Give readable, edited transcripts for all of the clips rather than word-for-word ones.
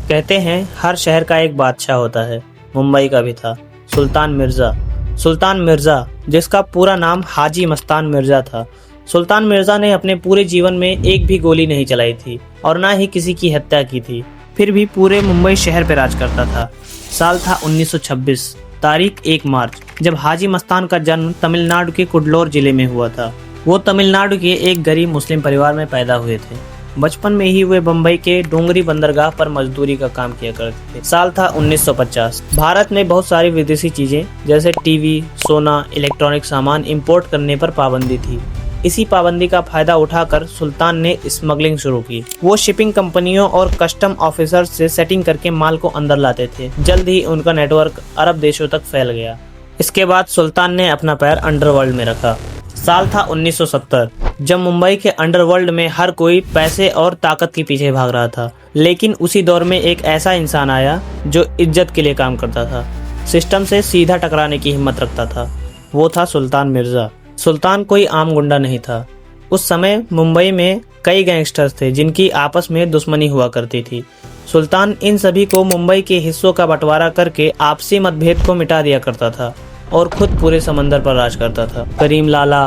कहते हैं हर शहर का एक बादशाह होता है। मुंबई का भी था सुल्तान मिर्ज़ा। सुल्तान मिर्ज़ा जिसका पूरा नाम हाजी मस्तान मिर्ज़ा था। सुल्तान मिर्ज़ा ने अपने पूरे जीवन में एक भी गोली नहीं चलाई थी और ना ही किसी की हत्या की थी। फिर भी पूरे मुंबई शहर पर राज करता था। साल था 1926, तारीख 1 मार्च, जब हाजी मस्तान का जन्म तमिलनाडु के कुडलोर जिले में हुआ था। वो तमिलनाडु के एक गरीब मुस्लिम परिवार में पैदा हुए थे। बचपन में ही वे बम्बई के डोंगरी बंदरगाह पर मजदूरी का काम किया करते थे। साल था 1950। भारत में बहुत सारी विदेशी चीजें जैसे टीवी, सोना, इलेक्ट्रॉनिक सामान इंपोर्ट करने पर पाबंदी थी। इसी पाबंदी का फायदा उठाकर सुल्तान ने स्मगलिंग शुरू की। वो शिपिंग कंपनियों और कस्टम ऑफिसर्स से सेटिंग करके माल को अंदर लाते थे। जल्द ही उनका नेटवर्क अरब देशों तक फैल गया। इसके बाद सुल्तान ने अपना पैर अंडरवर्ल्ड में रखा। साल था 1970, जब मुंबई के अंडरवर्ल्ड में हर कोई पैसे और ताकत के पीछे भाग रहा था। लेकिन उसी दौर में एक ऐसा इंसान आया जो इज्जत के लिए काम करता था, सिस्टम से सीधा टकराने की हिम्मत रखता था। वो था सुल्तान मिर्ज़ा। सुल्तान कोई आम गुंडा नहीं था। उस समय मुंबई में कई गैंगस्टर्स थे जिनकी आपस में दुश्मनी हुआ करती थी। सुल्तान इन सभी को मुंबई के हिस्सों का बंटवारा करके आपसी मतभेद को मिटा दिया करता था और खुद पूरे समंदर पर राज करता था। करीम लाला,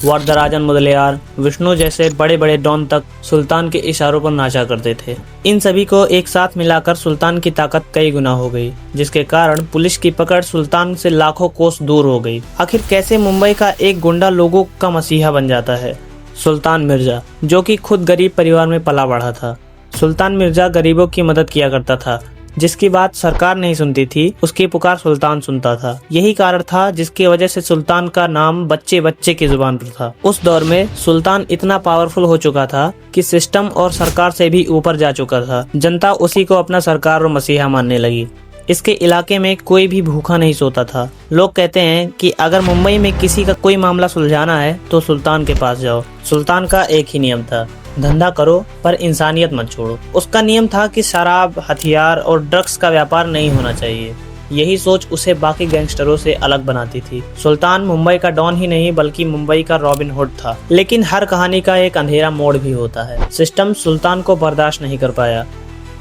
वरदराजन मुदलियार, विष्णु जैसे बड़े बड़े डॉन तक सुल्तान के इशारों पर नाचा करते थे। इन सभी को एक साथ मिलाकर सुल्तान की ताकत कई गुना हो गई, जिसके कारण पुलिस की पकड़ सुल्तान से लाखों कोस दूर हो गई। आखिर कैसे मुंबई का एक गुंडा लोगों का मसीहा बन जाता है? सुल्तान मिर्ज़ा, जो कि खुद गरीब परिवार में पला बढ़ा था। सुल्तान मिर्ज़ा गरीबों की मदद किया करता था। जिसकी बात सरकार नहीं सुनती थी, उसकी पुकार सुल्तान सुनता था। यही कारण था जिसकी वजह से सुल्तान का नाम बच्चे बच्चे की जुबान पर था। उस दौर में सुल्तान इतना पावरफुल हो चुका था कि सिस्टम और सरकार से भी ऊपर जा चुका था। जनता उसी को अपना सरकार और मसीहा मानने लगी। इसके इलाके में कोई भी भूखा नहीं सोता था। लोग कहते हैं कि अगर मुंबई में किसी का कोई मामला सुलझाना है तो सुल्तान के पास जाओ। सुल्तान का एक ही नियम था, धंधा करो पर इंसानियत मत छोड़ो। उसका नियम था कि शराब, हथियार और ड्रग्स का व्यापार नहीं होना चाहिए। यही सोच उसे बाकी गैंगस्टरों से अलग बनाती थी। सुल्तान मुंबई का डॉन ही नहीं बल्कि मुंबई का रॉबिन हुड था। लेकिन हर कहानी का एक अंधेरा मोड़ भी होता है। सिस्टम सुल्तान को बर्दाश्त नहीं कर पाया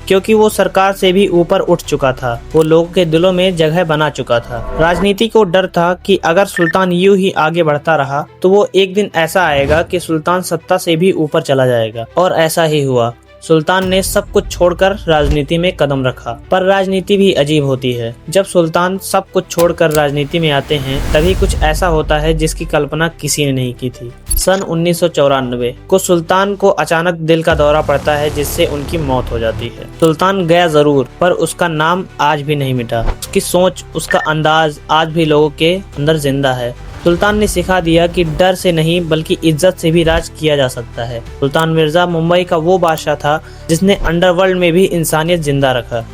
क्योंकि वो सरकार से भी ऊपर उठ चुका था। वो लोगों के दिलों में जगह बना चुका था। राजनीति को डर था कि अगर सुल्तान यूं ही आगे बढ़ता रहा तो वो एक दिन ऐसा आएगा कि सुल्तान सत्ता से भी ऊपर चला जाएगा। और ऐसा ही हुआ। सुल्तान ने सब कुछ छोड़कर राजनीति में कदम रखा। पर राजनीति भी अजीब होती है। जब सुल्तान सब कुछ छोड़कर राजनीति में आते हैं तभी कुछ ऐसा होता है जिसकी कल्पना किसी ने नहीं की थी। सन 1994 को सुल्तान को अचानक दिल का दौरा पड़ता है जिससे उनकी मौत हो जाती है। सुल्तान गया जरूर पर उसका नाम आज भी नहीं मिटा। उसकी सोच, उसका अंदाज आज भी लोगों के अंदर जिंदा है। सुल्तान ने सिखा दिया कि डर से नहीं बल्कि इज्जत से भी राज किया जा सकता है। सुल्तान मिर्ज़ा मुंबई का वो बादशाह था जिसने अंडरवर्ल्ड में भी इंसानियत जिंदा रखा।